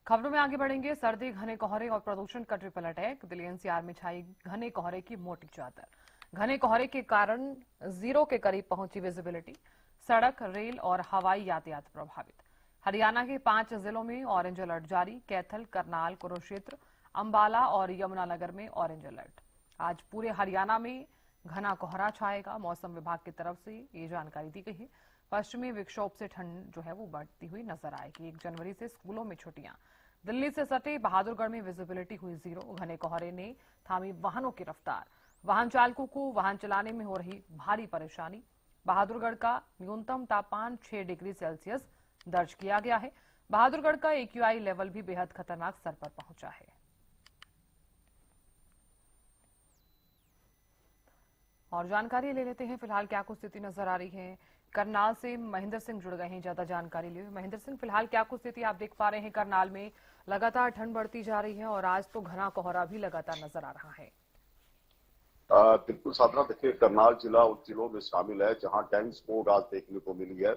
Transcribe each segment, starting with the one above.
खबरों में आगे बढ़ेंगे। सर्दी, घने कोहरे और प्रदूषण का ट्रिपल अटैक। दिल्ली एनसीआर में छाई घने कोहरे की मोटी चादर। घने कोहरे के कारण जीरो के करीब पहुंची विजिबिलिटी। सड़क, रेल और हवाई यातायात प्रभावित। हरियाणा के 5 जिलों में ऑरेंज अलर्ट जारी। कैथल, करनाल, कुरुक्षेत्र, अंबाला और यमुनानगर में ऑरेंज अलर्ट। आज पूरे हरियाणा में घना कोहरा छाएगा। मौसम विभाग की तरफ से ये जानकारी दी गई है। पश्चिमी विक्षोभ से ठंड जो है वो बढ़ती हुई नजर आएगी। 1 जनवरी से स्कूलों में छुट्टियां। दिल्ली से सटे बहादुरगढ़ में विजिबिलिटी हुई जीरो। घने कोहरे ने थामी वाहनों की रफ्तार। वाहन चालकों को वाहन चलाने में हो रही भारी परेशानी। बहादुरगढ़ का न्यूनतम तापमान 6 डिग्री सेल्सियस दर्ज किया गया है। बहादुरगढ़ का एक्यूआई लेवल भी बेहद खतरनाक स्तर पर पहुंचा है। और जानकारी ले लेते हैं फिलहाल क्या कुछ स्थिति नजर आ रही है। करनाल से महेंद्र सिंह जुड़ गए हैं ज्यादा जानकारी लिए। महेंद्र सिंह, फिलहाल क्या कुछ स्थिति आप देख पा रहे हैं करनाल में? लगातार ठंड बढ़ती जा रही है और आज तो घना कोहरा भी लगातार नजर आ रहा है। बिल्कुल साधना, देखिए करनाल जिला उन जिलों में शामिल है जहां डेंस स्मॉग आज देखने को मिली है।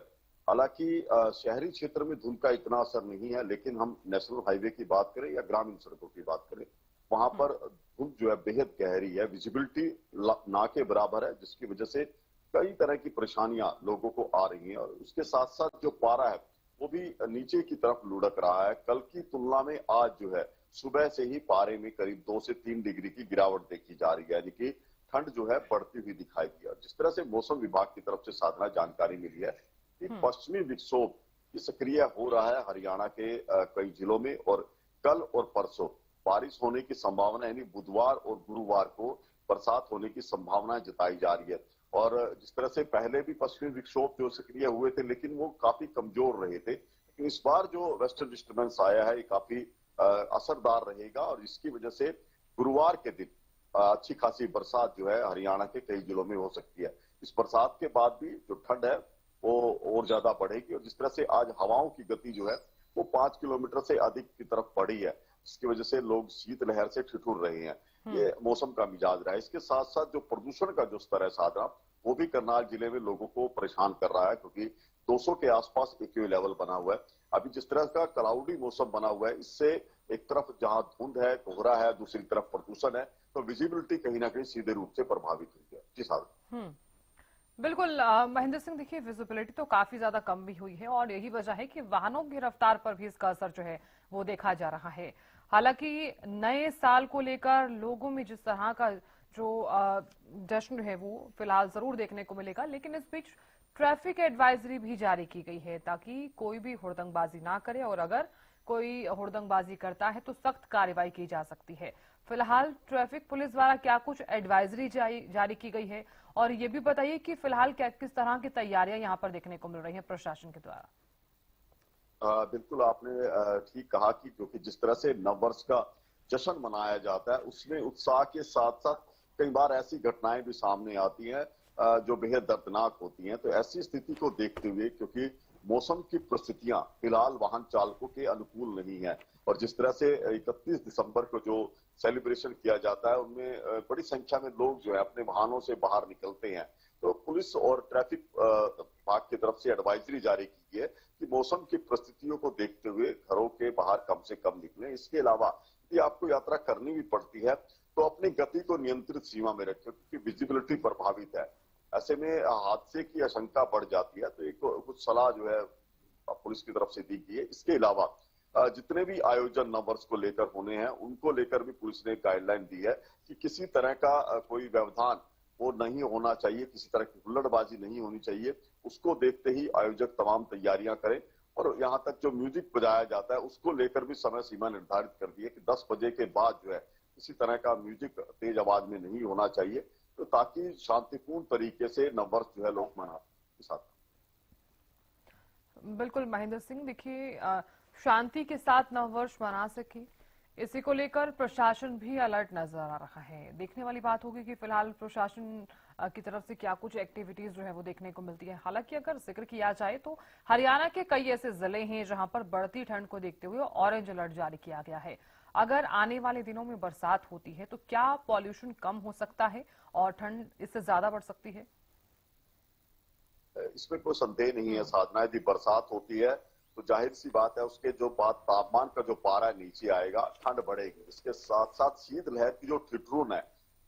हालांकि शहरी क्षेत्र में धुंध का इतना असर नहीं है, लेकिन हम नेशनल हाईवे की बात करें या ग्रामीण सड़कों की बात करें, वहां पर धुंध जो है बेहद गहरी है। विजिबिलिटी ना के बराबर है, जिसकी वजह से कई तरह की परेशानियां लोगों को आ रही हैं। और उसके साथ साथ जो पारा है वो भी नीचे की तरफ लुढ़क रहा है। कल की तुलना में आज जो है सुबह से ही पारे में करीब 2 से 3 डिग्री की गिरावट देखी जा रही है, यानी कि ठंड जो है बढ़ती हुई दिखाई दी। और जिस तरह से मौसम विभाग की तरफ से साधना जानकारी मिली है कि पश्चिमी विक्षोभ सक्रिय हो रहा है हरियाणा के कई जिलों में, और कल और परसों बारिश होने की संभावना, यानी बुधवार और गुरुवार को बरसात होने की संभावना जताई जा रही है। और जिस तरह से पहले भी पश्चिमी विक्षोभ जो सक्रिय हुए थे, लेकिन वो काफी कमजोर रहे थे, लेकिन इस बार जो वेस्टर्न डिस्टर्बेंस आया है ये काफी असरदार रहेगा। और इसकी वजह से गुरुवार के दिन अच्छी खासी बरसात जो है हरियाणा के कई जिलों में हो सकती है। इस बरसात के बाद भी जो ठंड है वो और ज्यादा बढ़ेगी। और जिस तरह से आज हवाओं की गति जो है वो 5 किलोमीटर से अधिक की तरफ बढ़ी है, जिसकी वजह से लोग शीतलहर से ठिठुर रहे हैं। ये मौसम का मिजाज रहा है। इसके साथ साथ जो प्रदूषण का जो स्तर है साधना, वो भी करनाल जिले में लोगों को परेशान कर रहा है, क्योंकि 200 के आसपास एक्यू लेवल बना हुआ है। अभी जिस तरह का क्लाउडी मौसम बना हुआ है, इससे एक तरफ जहां धुंध है, कोहरा है, दूसरी तरफ प्रदूषण है, तो विजिबिलिटी कहीं ना कहीं सीधे रूप से प्रभावित हुई है। जी साहब। बिल्कुल महेंद्र सिंह, देखिए विजिबिलिटी तो काफी ज्यादा कम भी हुई है और यही वजह है कि वाहनों की रफ्तार पर भी इसका असर जो है वो देखा जा रहा है। हालांकि नए साल को लेकर लोगों में जिस तरह का जो जश्न है वो फिलहाल जरूर देखने को मिलेगा, लेकिन इस बीच ट्रैफिक एडवाइजरी भी जारी की गई है ताकि कोई भी हुड़दंगबाजी ना करे, और अगर कोई हुड़दंगबाजी करता है तो सख्त कार्रवाई की जा सकती है। फिलहाल ट्रैफिक पुलिस द्वारा क्या कुछ एडवाइजरी जारी की गई है, और ये भी बताइए कि फिलहाल क्या किस तरह की तैयारियां यहाँ पर देखने को मिल रही हैं प्रशासन के द्वारा? बिल्कुल आपने ठीक कहा कि क्योंकि जिस तरह से नववर्ष का जश्न मनाया जाता है, उसमें उत्साह के साथ साथ कई बार ऐसी घटनाएं भी सामने आती हैं जो बेहद दर्दनाक होती हैं। तो ऐसी स्थिति को देखते हुए, क्योंकि मौसम की परिस्थितियां फिलहाल वाहन चालकों के अनुकूल नहीं है, और जिस तरह से 31 दिसंबर को जो सेलिब्रेशन किया जाता है उनमें बड़ी संख्या में लोग जो है अपने वाहनों से बाहर निकलते हैं, तो पुलिस और ट्रैफिक विभाग की तरफ से एडवाइजरी जारी की है कि मौसम की परिस्थितियों को देखते हुए घरों के बाहर कम से कम निकलें। इसके अलावा यदि आपको यात्रा करनी भी पड़ती है तो अपनी गति को नियंत्रित सीमा में रखें, क्योंकि विजिबिलिटी प्रभावित है। ऐसे में हादसे की आशंका बढ़ जाती है। तो एक कुछ सलाह जो है पुलिस की तरफ से दी गई है। इसके अलावा जितने भी आयोजन नववर्ष को लेकर होने हैं उनको लेकर भी पुलिस ने गाइडलाइन दी है कि किसी तरह का कोई व्यवधान वो नहीं होना चाहिए, किसी तरह की हुल्लड़बाजी नहीं होनी चाहिए। उसको देखते ही आयोजक तमाम तैयारियां करें। और यहाँ तक जो म्यूजिक बजाया जाता है उसको लेकर भी समय सीमा निर्धारित कर दी है कि 10 बजे के बाद जो है किसी तरह का म्यूजिक तेज आवाज में नहीं होना चाहिए, तो ताकि शांतिपूर्ण तरीके से नववर्ष जो है लोग मना साथ। बिल्कुल महेंद्र सिंह, देखिए शांति के साथ नववर्ष मना सके, इसी को लेकर प्रशासन भी अलर्ट नजर आ रहा है। देखने वाली बात होगी कि फिलहाल प्रशासन की तरफ से क्या कुछ एक्टिविटीज जो है वो देखने को मिलती है। हालांकि अगर जिक्र किया जाए तो हरियाणा के कई ऐसे जिले हैं जहां पर बढ़ती ठंड को देखते हुए ऑरेंज अलर्ट जारी किया गया है। अगर आने वाले दिनों में बरसात होती है तो क्या पॉल्यूशन कम हो सकता है और ठंड इससे ज्यादा बढ़ सकती है? इसमें कोई संदेह नहीं है साधना। यदि बरसात होती है तो जाहिर सी बात है उसके जो बाद तापमान का जो पारा नीचे आएगा, ठंड बढ़ेगी। इसके साथ साथ शीतलहर की जो ठिठुरन है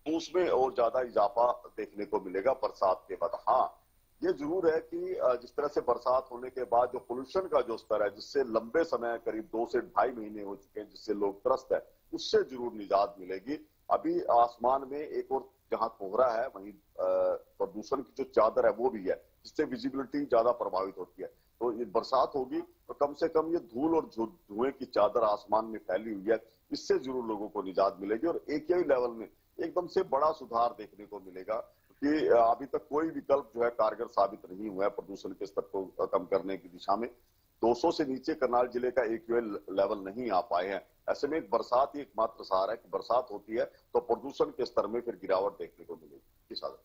तो उसमें और ज्यादा इजाफा देखने को मिलेगा बरसात के बाद। हाँ, ये जरूर है कि जिस तरह से बरसात होने के बाद जो पोल्यूशन का जो स्तर है, जिससे लंबे समय करीब 2 से ढाई महीने हो चुके हैं, जिससे लोग त्रस्त है, उससे जरूर निजात मिलेगी। अभी आसमान में एक और जहां कोहरा है, वहीं प्रदूषण की जो चादर है वो भी है, जिससे विजिबिलिटी ज्यादा प्रभावित होती है। तो ये बरसात होगी तो कम से कम ये धूल और धुएं की चादर आसमान में फैली हुई है, इससे जरूर लोगों को निजात मिलेगी और एक ही लेवल में एकदम से बड़ा सुधार देखने को मिलेगा। कि अभी तक कोई विकल्प जो है कारगर साबित नहीं हुआ है प्रदूषण के स्तर को कम करने की दिशा में। 200 से नीचे करनाल जिले का एक्यूएल लेवल नहीं आ पाए हैं। ऐसे में बरसात ही एकमात्र सहारा है कि बरसात होती है तो प्रदूषण के स्तर में फिर गिरावट देखने को मिलेगी।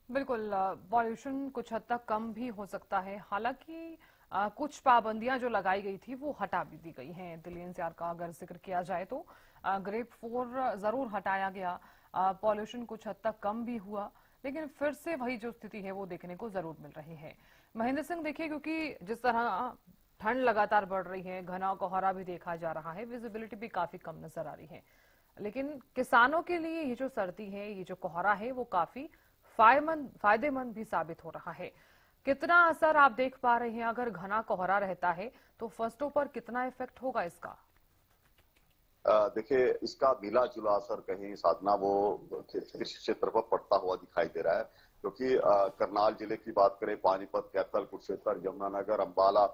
बिल्कुल, पॉल्यूशन कुछ हद तक कम भी हो सकता है। हालांकि कुछ पाबंदियां जो लगाई गई थी वो हटा भी दी गई हैं। दिल्ली एनसीआर का अगर जिक्र किया जाए तो ग्रेड 4 जरूर हटाया गया, पॉल्यूशन कुछ हद तक कम भी हुआ, लेकिन फिर से वही जो स्थिति है वो देखने को जरूर मिल रही है। महेंद्र सिंह, देखिए, क्योंकि जिस तरह ठंड लगातार बढ़ रही है, घना कोहरा भी देखा जा रहा है, विजिबिलिटी भी काफी कम नजर आ रही है, लेकिन किसानों के लिए ये जो सर्दी है, ये जो कोहरा है, वो काफी फायदेमंद भी साबित हो रहा है। कितना असर आप देख पा रहे हैं? अगर घना कोहरा रहता है तो फसलों पर कितना इफेक्ट होगा इसका? देखिए, इसका मिला जुला असर कहीं साधना वो कृषि क्षेत्र पर पड़ता हुआ दिखाई दे रहा है, क्योंकि करनाल जिले की बात करें, पानीपत, कैथल, कुरुक्षेत्र, यमुनानगर, अंबाला,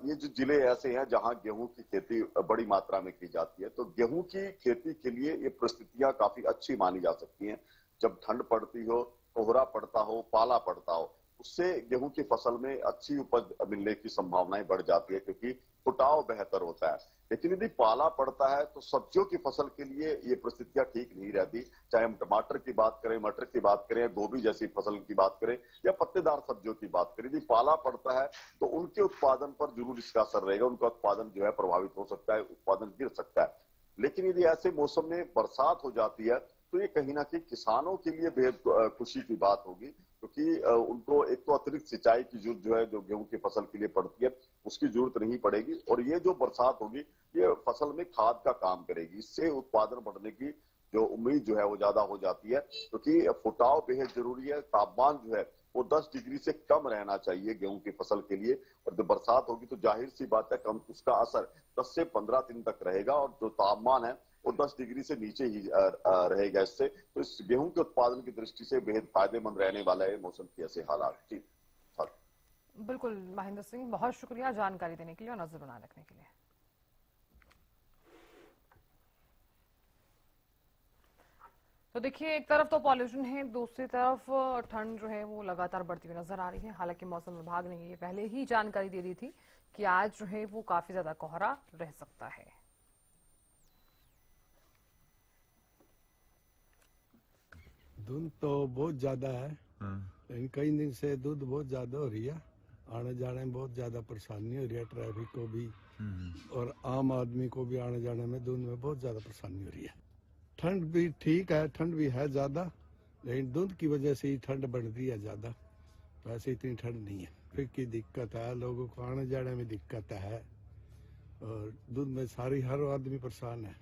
ये जो जिले ऐसे हैं जहां गेहूं की खेती बड़ी मात्रा में की जाती है। तो गेहूं की खेती के लिए ये परिस्थितियां काफी अच्छी मानी जा सकती हैं। जब ठंड पड़ती हो, कोहरा पड़ता हो, पाला पड़ता हो, उससे गेहूं की फसल में अच्छी उपज मिलने की संभावनाएं बढ़ जाती है, क्योंकि फुटाव बेहतर होता है। लेकिन यदि पाला पड़ता है तो सब्जियों की फसल के लिए ये परिस्थितियां ठीक नहीं रहती। चाहे हम टमाटर की बात करें, मटर की बात करें, गोभी जैसी फसल की बात करें या पत्तेदार सब्जियों की बात करें, यदि पाला पड़ता है तो उनके उत्पादन पर जरूर इसका असर रहेगा। उनका उत्पादन जो है प्रभावित हो सकता है, उत्पादन गिर सकता है। लेकिन यदि ऐसे मौसम में बरसात हो जाती है तो ये कहीं ना कहीं किसानों के लिए बेहद खुशी की बात होगी, क्योंकि उनको एक तो अतिरिक्त सिंचाई की जरूरत जो है, जो गेहूं की फसल के लिए पड़ती है, उसकी जरूरत नहीं पड़ेगी। और ये जो बरसात होगी ये फसल में खाद का काम करेगी, इससे उत्पादन बढ़ने की जो उम्मीद जो है वो ज्यादा हो जाती है, क्योंकि फुटाव बेहद जरूरी है। तापमान जो है वो 10 डिग्री से कम रहना चाहिए गेहूं की फसल के लिए। और जब बरसात होगी तो जाहिर सी बात है कम उसका असर 10 से 15 दिन तक रहेगा, और जो तापमान है वो 10 डिग्री से नीचे ही रहेगा। इससे तो इस गेहूं के उत्पादन की दृष्टि से बेहद फायदेमंद रहने वाला है मौसम के ऐसे हालात। जी बिल्कुल महेंद्र सिंह, बहुत शुक्रिया जानकारी देने के लिए और नजर बनाए रखने के लिए। तो देखिए, एक तरफ तो पॉल्यूशन है, दूसरी तरफ ठंड जो है वो लगातार बढ़ती हुई नजर आ रही है। हालांकि मौसम विभाग ने ये पहले ही जानकारी दे दी थी कि आज जो है वो काफी ज्यादा कोहरा रह सकता है। धुंध तो बहुत ज्यादा है, लेकिन कई दिन से धुंध बहुत ज्यादा हो रही है। आने जाने में बहुत ज्यादा परेशानी हो रही है, ट्रैफिक को भी और आम आदमी को भी आने जाने में धुंध में बहुत ज्यादा परेशानी हो रही है। ठंड भी ठीक है, ठंड भी है ज्यादा, लेकिन धुंध की वजह से ही ठंड बढ़ रही है ज्यादा। वैसे इतनी ठंड नहीं है। ट्रैफिक की दिक्कत है, लोगों को आने जाने में दिक्कत है, और धुंध में हर आदमी परेशान है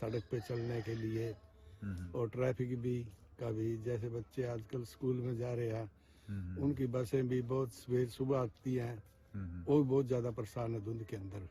सड़क पे चलने के लिए। और ट्रैफिक भी कभी, जैसे बच्चे आजकल स्कूल में जा रहे हैं, उनकी बसें भी बहुत सुबह आती हैं, वो भी बहुत ज्यादा परेशान है धुंध के अंदर।